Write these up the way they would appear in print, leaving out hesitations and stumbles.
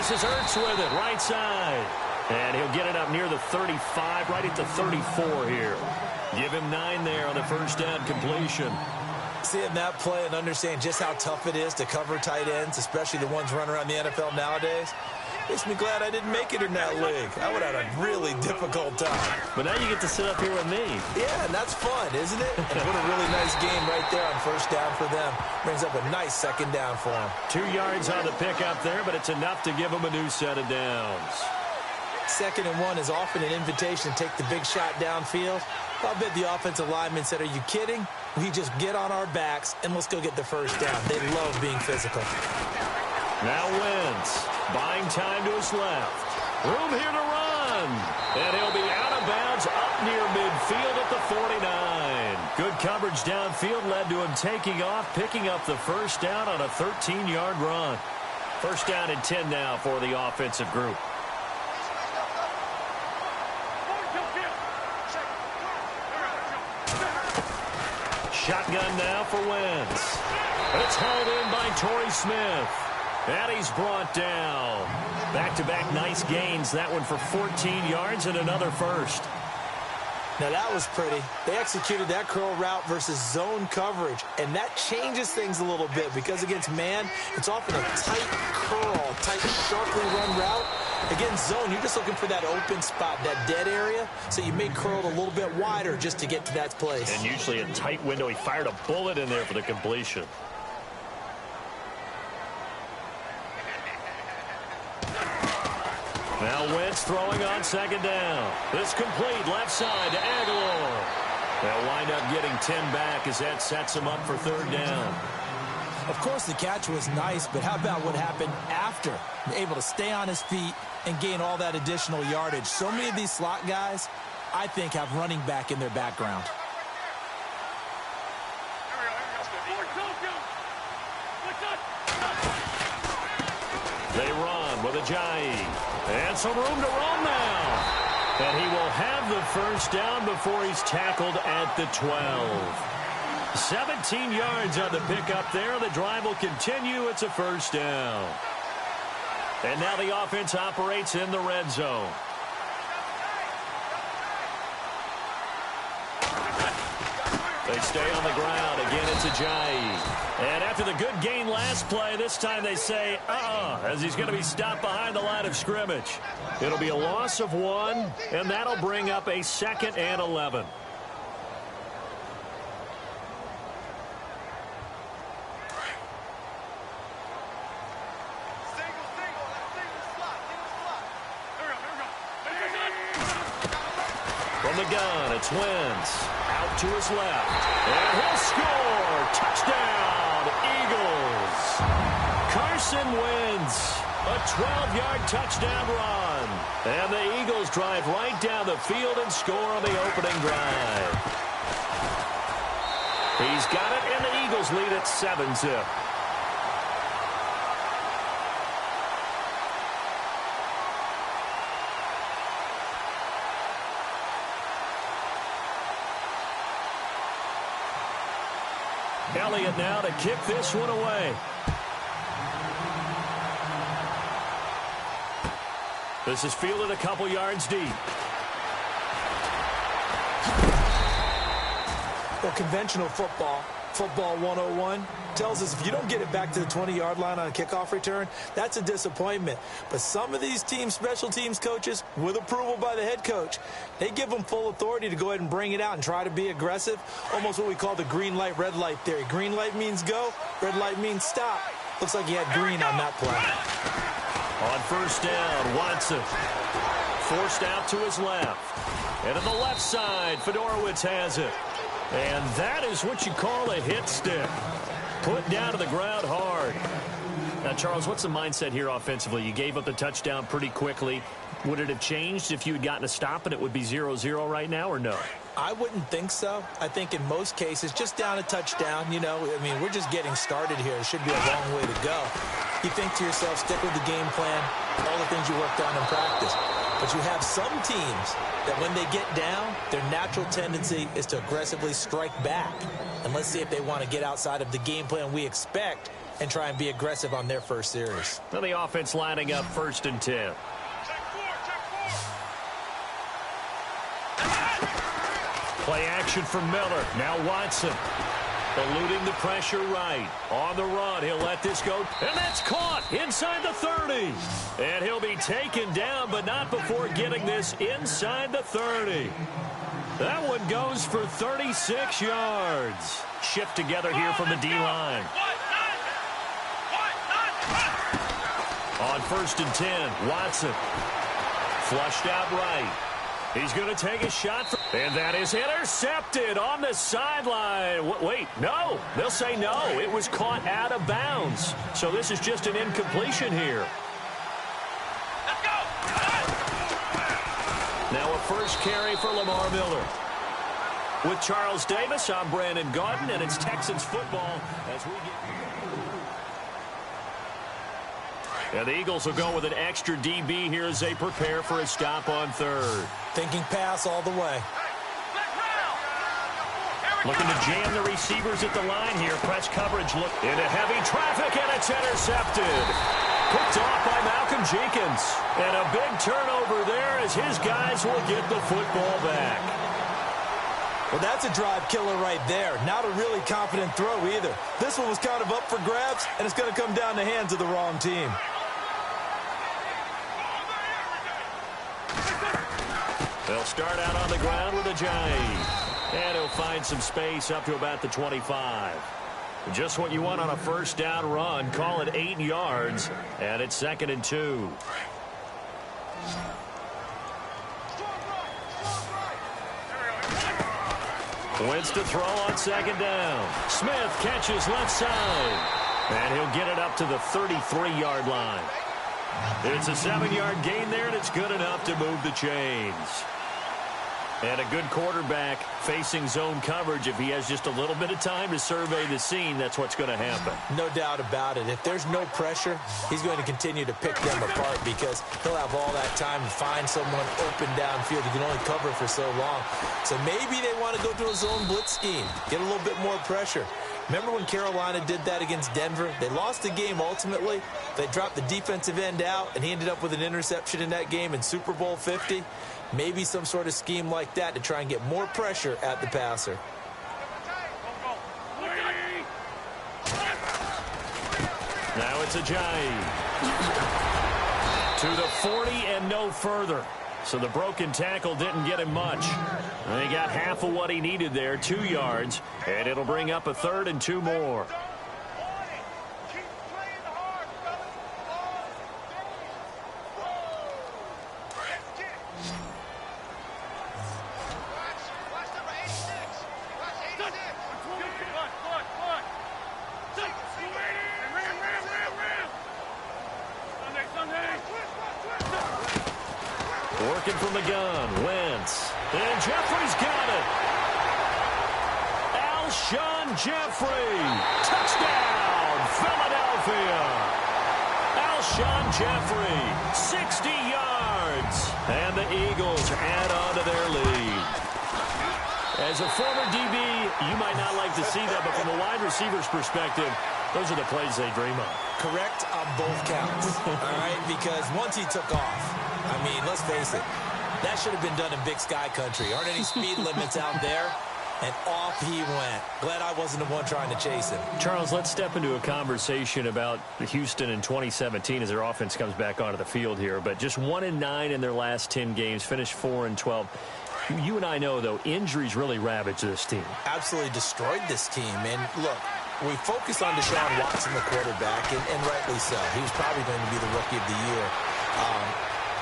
This is Ertz with it, right side. And he'll get it up near the 35, right at the 34 here. Give him 9 there on the first down completion. Seeing that play and understand just how tough it is to cover tight ends, especially the ones running around the NFL nowadays, makes me glad I didn't make it in that league. I would have had a really difficult time. But now you get to sit up here with me. Yeah, and that's fun, isn't it? And what a really nice game right there on first down for them. Brings up a nice second down for them. 2 yards on the pickup there, but it's enough to give them a new set of downs. 2nd and 1 is often an invitation to take the big shot downfield. I bet the offensive lineman said, are you kidding? We just get on our backs and let's go get the first down. They love being physical. Now Wentz, buying time to his left. Room here to run. And he'll be out of bounds up near midfield at the 49. Good coverage downfield led to him taking off, picking up the first down on a 13-yard run. First down and 10 now for the offensive group. Shotgun now for Wentz. It's hauled in by Torrey Smith. And he's brought down. Back-to-back nice gains. That one for 14 yards and another first. Now that was pretty. They executed that curl route versus zone coverage. And that changes things a little bit because against man, it's often a tight curl, tight, sharply run route. Against zone, you're just looking for that open spot, that dead area. So you may curl it a little bit wider just to get to that place. And usually a tight window. He fired a bullet in there for the completion. Now Wentz throwing on second down. This complete left side to Aguilar. They'll wind up getting 10 back as that sets him up for third down. Of course, the catch was nice, but how about what happened after? Able to stay on his feet and gain all that additional yardage. So many of these slot guys, I think, have running back in their background. They run with Ajayi. And some room to run now. And he will have the first down before he's tackled at the 12. 17 yards on the pickup there. The drive will continue. It's a first down. And now the offense operates in the red zone. They stay on the ground. Again, it's Ajayi. And after the good gain last play, this time they say, as he's going to be stopped behind the line of scrimmage. It'll be a loss of 1, and that'll bring up a 2nd and 11. From the gun, it's Wentz. Out to his left. And he'll score. Touchdown, Eagles. Carson Wentz. A 12-yard touchdown run. And the Eagles drive right down the field and score on the opening drive. He's got it, and the Eagles lead at 7-zip. Elliott now to kick this one away. This is fielded a couple yards deep. Well, conventional football 101, tells us if you don't get it back to the 20-yard line on a kickoff return, that's a disappointment. But some of these teams, special teams coaches, with approval by the head coach, they give them full authority to go ahead and bring it out and try to be aggressive. Almost what we call the green light, red light theory. Green light means go, red light means stop. Looks like he had green on that play. On first down, Watson forced out to his left. And on the left side, Fedorowicz has it. And that is what you call a hit stick. Put down to the ground hard. Now, Charles, what's the mindset here offensively? You gave up the touchdown pretty quickly. Would it have changed if you had gotten a stop and it would be 0-0 right now, or no? I wouldn't think so. I think in most cases, just down a touchdown, you know, I mean, we're just getting started here. It should be a long way to go. You think to yourself, stick with the game plan, all the things you worked on in practice. But you have some teams that when they get down, their natural tendency is to aggressively strike back. And let's see if they want to get outside of the game plan we expect and try and be aggressive on their first series. Well, the offense lining up 1st and 10. Play action from Miller. Now Watson. Eluding the pressure right. On the run, he'll let this go. And that's caught inside the 30. And he'll be taken down, but not before getting this inside the 30. That one goes for 36 yards. Shift together here from the D-line. On 1st and 10, Watson. Flushed out right. He's going to take a shot. And that is intercepted on the sideline. Wait, no. They'll say no. It was caught out of bounds. So this is just an incompletion here. Let's go. Now a first carry for Lamar Miller. With Charles Davis, I'm Brandon Gaudin, and it's Texans football as we get... And the Eagles will go with an extra DB here as they prepare for a stop on 3rd. Thinking pass all the way. Looking to jam the receivers at the line here. Press coverage look into heavy traffic, and it's intercepted. Picked off by Malcolm Jenkins. And a big turnover there as his guys will get the football back. Well, that's a drive killer right there. Not a really confident throw either. This one was kind of up for grabs, and it's going to come down the hands of the wrong team. They'll start out on the ground with a Giant. And he'll find some space up to about the 25. Just what you want on a first down run. Call it 8 yards. And it's 2nd and 2. Wentz to throw on 2nd down. Smith catches left side. And he'll get it up to the 33-yard line. It's a 7-yard gain there, and it's good enough to move the chains. And a good quarterback facing zone coverage. If he has just a little bit of time to survey the scene, that's what's going to happen. No doubt about it. If there's no pressure, he's going to continue to pick them apart because he'll have all that time to find someone open downfield. He can only cover for so long. So maybe they want to go to a zone blitz scheme, get a little bit more pressure. Remember when Carolina did that against Denver? They lost the game ultimately. They dropped the defensive end out, and he ended up with an interception in that game in Super Bowl 50. Maybe some sort of scheme like that to try and get more pressure at the passer. Now it's a Giant. To the 40 and no further. So the broken tackle didn't get him much. He got half of what he needed there, 2 yards, and it'll bring up a 3rd and 2 more. Working from the gun, Wentz. And Jeffrey's got it. Alshon Jeffrey. Touchdown, Philadelphia. Alshon Jeffrey, 60 yards. And the Eagles add on to their lead. As a former DB, you might not like to see that, but from a wide receiver's perspective, those are the plays they dream of. Correct on both counts, all right? Because once he took off, I mean, let's face it, that should have been done in Big Sky Country. Aren't any speed limits out there? And off he went. Glad I wasn't the one trying to chase him. Charles, let's step into a conversation about Houston in 2017 as their offense comes back onto the field here. But just 1-9 in their last 10 games, finished 4-12. You and I know, though, injuries really ravaged this team. Absolutely destroyed this team. And look, we focus on Deshaun Watson, the quarterback, and rightly so. He was probably going to be the rookie of the year.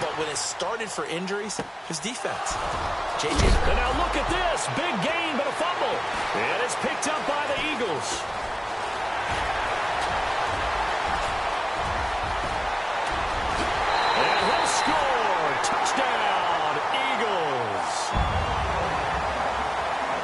But when it started for injuries, it was defense. JJ. And now look at this. Big gain, but a fumble. And it's picked up by the Eagles. And he'll score. Touchdown, Eagles.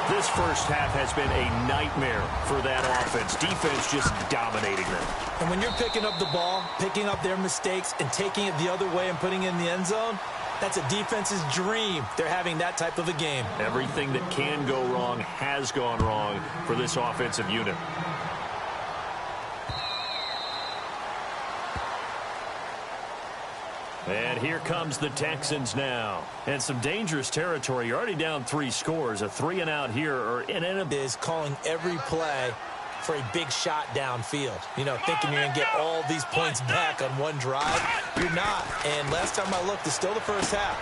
This first half has been a nightmare for that offense. Defense just dominating them. And when you're picking up the ball, picking up their mistakes, and taking it the other way and putting it in the end zone, that's a defense's dream. They're having that type of a game. Everything that can go wrong has gone wrong for this offensive unit. And here comes the Texans now. And some dangerous territory. You're already down 3 scores. A 3-and-out here or an end is calling every play for a big shot downfield. You know, thinking you're going to get all these points back on one drive. You're not. And last time I looked, it's still the first half.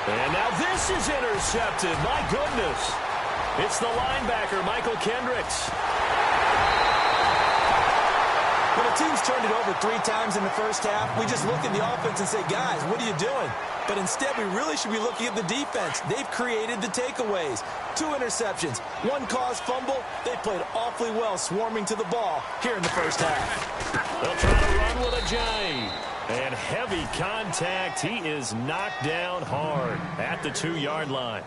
And now this is intercepted. My goodness. It's the linebacker, Michael Kendricks. When a team's turned it over 3 times in the first half, we just look at the offense and say, guys, what are you doing? But instead, we really should be looking at the defense. They've created the takeaways. 2 interceptions, 1 caused fumble. They played awfully well swarming to the ball here in the first half. They'll try to run with a J. And heavy contact. He is knocked down hard at the 2-yard line.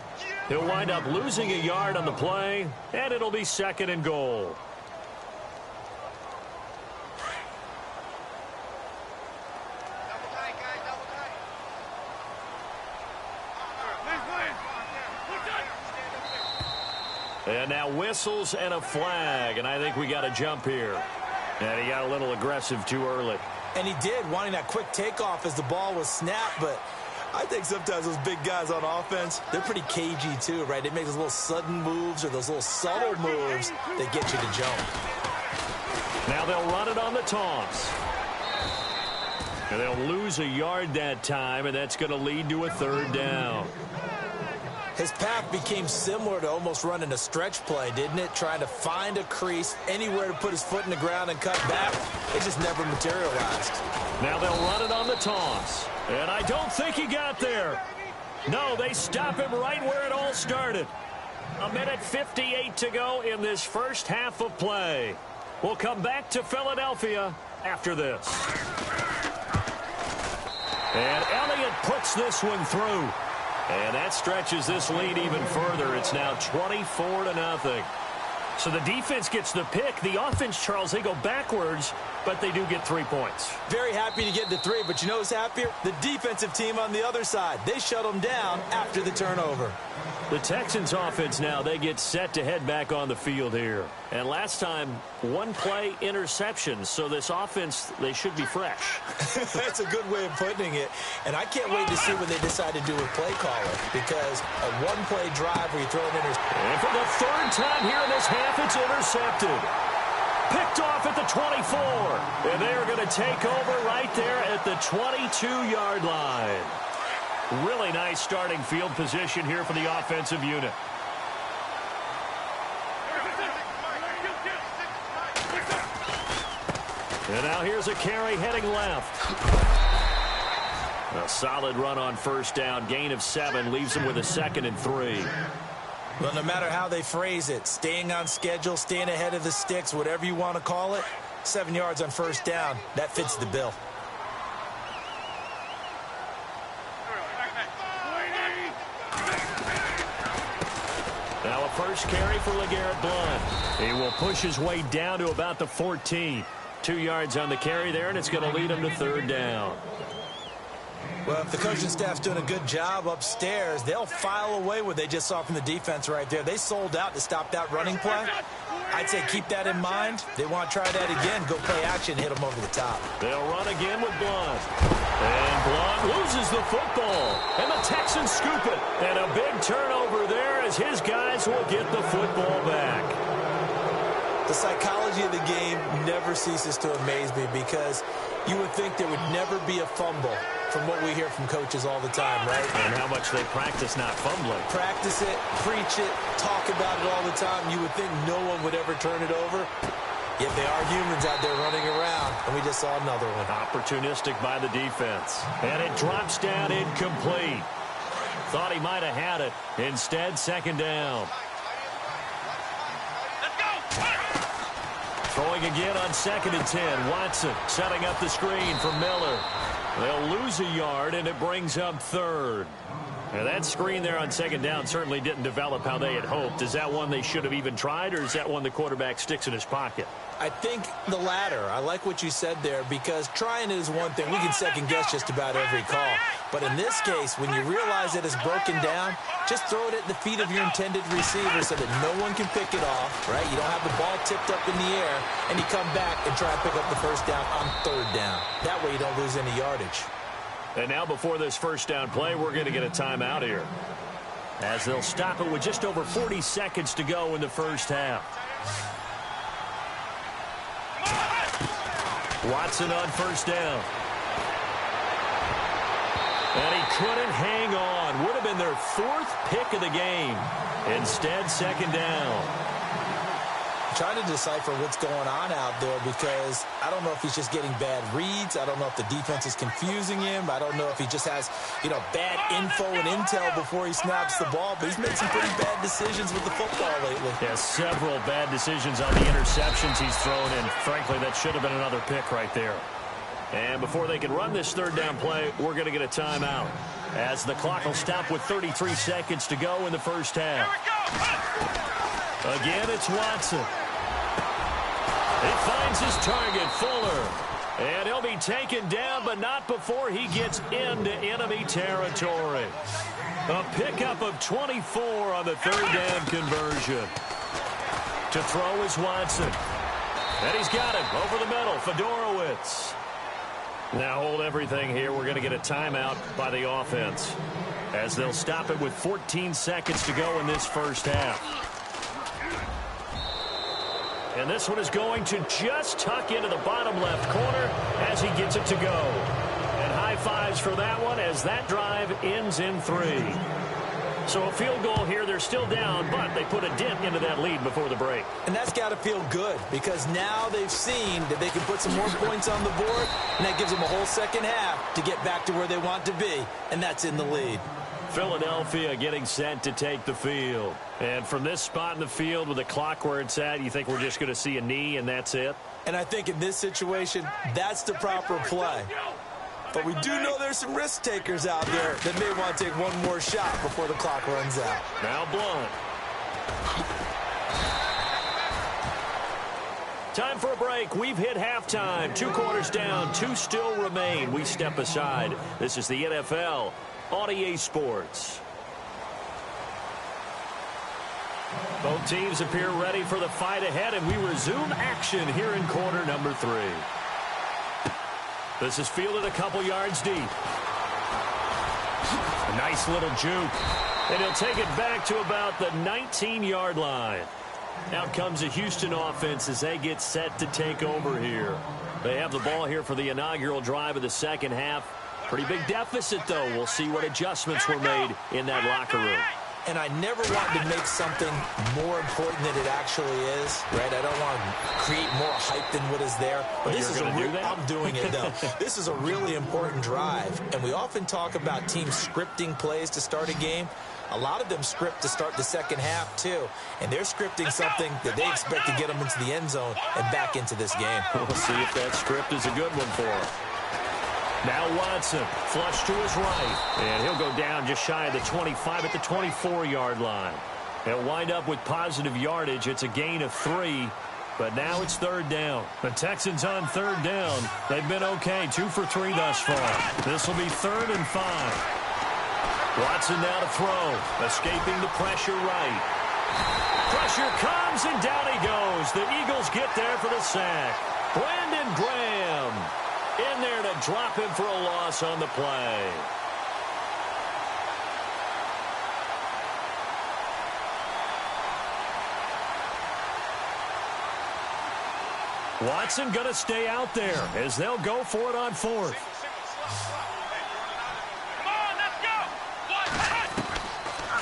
He'll wind up losing a yard on the play, and it'll be 2nd and goal. And now whistles and a flag, and I think we got a jump here. And he got a little aggressive too early. And he did, wanting that quick takeoff as the ball was snapped, but I think sometimes those big guys on offense, they're pretty cagey too, right? They make those little sudden moves or those little subtle moves that get you to jump. Now they'll run it on the toss. And they'll lose a yard that time, and that's going to lead to a 3rd down. His path became similar to almost running a stretch play, didn't it? Trying to find a crease, anywhere to put his foot in the ground and cut back. It just never materialized. Now they'll run it on the toss. And I don't think he got there. No, they stop him right where it all started. 1:58 to go in this first half of play. We'll come back to Philadelphia after this. And Elliott puts this one through. And that stretches this lead even further. It's now 24-0. So the defense gets the pick. The offense, Charles, they go backwards, but they do get 3 points. Very happy to get the 3, but you know who's happier? The defensive team on the other side. They shut them down after the turnover. The Texans offense now, they get set to head back on the field here. And last time, 1 play interception. So this offense, they should be fresh. That's a good way of putting it. And I can't wait to see what they decide to do with play caller. Because a 1-play drive where you throw an interception. And for the 3rd time here in this half, it's intercepted. Picked off at the 24. And they are going to take over right there at the 22-yard line. Really nice starting field position here for the offensive unit. And now here's a carry heading left. A solid run on 1st down. Gain of 7 leaves them with a 2nd and 3. Well, no matter how they phrase it, staying on schedule, staying ahead of the sticks, whatever you want to call it, 7 yards on 1st down, that fits the bill. Now a first carry for LeGarrette Blount. He will push his way down to about the 14. 2 yards on the carry there, and it's going to lead him to 3rd down. Well, if the coaching staff's doing a good job upstairs, they'll file away what they just saw from the defense right there. They sold out to stop that running play. I'd say keep that in mind. They want to try that again, go play action, hit them over the top. They'll run again with Blount. And Blount loses the football. And the Texans scoop it. And a big turnover there as his guys will get the football back. The psychology of the game never ceases to amaze me because you would think there would never be a fumble from what we hear from coaches all the time, right? And how much they practice not fumbling. Practice it, preach it, talk about it all the time. You would think no one would ever turn it over. Yet they are humans out there running around, and we just saw another one. Opportunistic by the defense. And it drops down incomplete. Thought he might have had it. Instead, 2nd down. Throwing again on 2nd and 10. Watson setting up the screen for Miller. They'll lose a yard, and it brings up 3rd. Now, that screen there on 2nd down certainly didn't develop how they had hoped. Is that one they should have even tried, or is that one the quarterback sticks in his pocket? I think the latter. I like what you said there because trying it is one thing. We can second-guess just about every call. But in this case, when you realize that it's broken down, just throw it at the feet of your intended receiver so that no one can pick it off, right? You don't have the ball tipped up in the air, and you come back and try and pick up the 1st down on 3rd down. That way you don't lose any yardage. And now before this first down play, we're going to get a timeout here, as they'll stop it with just over 40 seconds to go in the first half. Watson on first down. And he couldn't hang on. Would have been their 4th pick of the game. Instead, second down. I'm trying to decipher what's going on out there, because I don't know if he's just getting bad reads. I don't know if the defense is confusing him. I don't know if he just has, bad info and intel before he snaps the ball. But he's made some pretty bad decisions with the football lately. Yeah, several bad decisions on the interceptions he's thrown, and frankly, that should have been another pick right there. And before they can run this third down play, we're going to get a timeout, as the clock will stop with 33 seconds to go in the first half. Again, it's Watson. He finds his target, Fuller. And he'll be taken down, but not before he gets into enemy territory. A pickup of 24 on the third down conversion. To throw is Watson. And he's got it over the middle, Fedorowicz. Now hold everything here. We're going to get a timeout by the offense, as they'll stop it with 14 seconds to go in this first half. And this one is going to just tuck into the bottom left corner as he gets it to go. And high fives for that one, as that drive ends in 3. So a field goal here. They're still down, but they put a dent into that lead before the break. And that's got to feel good, because now they've seen that they can put some more points on the board, and that gives them a whole second half to get back to where they want to be, and that's in the lead. Philadelphia getting set to take the field. And from this spot in the field with the clock where it's at, you think we're just going to see a knee and that's it? And I think in this situation, that's the proper play. But we do know there's some risk takers out there that may want to take one more shot before the clock runs out. Now Blunt. Time for a break. We've hit halftime. 2 quarters down, 2 still remain. We step aside. This is the NFL on EA Sports. Both teams appear ready for the fight ahead, and we resume action here in quarter number 3. This is fielded a couple yards deep. A nice little juke. And he'll take it back to about the 19-yard line. Out comes the Houston offense as they get set to take over here. They have the ball here for the inaugural drive of the second half. Pretty big deficit, though. We'll see what adjustments were made in that locker room. And I never want to make something more important than it actually is, right? I don't want to create more hype than what is there. But this is I'm doing it, though. This is a really important drive. And we often talk about teams scripting plays to start a game. A lot of them script to start the second half, too. And they're scripting something that they expect to get them into the end zone and back into this game. We'll see if that script is a good one for them. Now Watson, flush to his right. And he'll go down just shy of the 25 at the 24-yard line. They'll wind up with positive yardage. It's a gain of 3. But now it's third down. The Texans on third down. They've been okay, 2 for 3 thus far. This will be 3rd and 5. Watson now to throw. Escaping the pressure right. Pressure comes, and down he goes. The Eagles get there for the sack. Brandon Graham in there to drop him for a loss on the play. Watson going to stay out there as they'll go for it on 4th.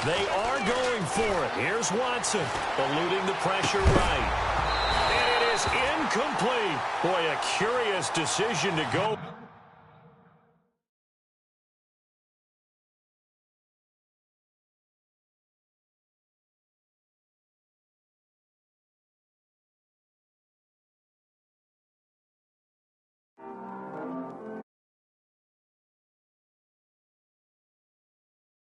They are going for it. Here's Watson, eluding the pressure right. And it is incomplete. Boy, a curious decision to go.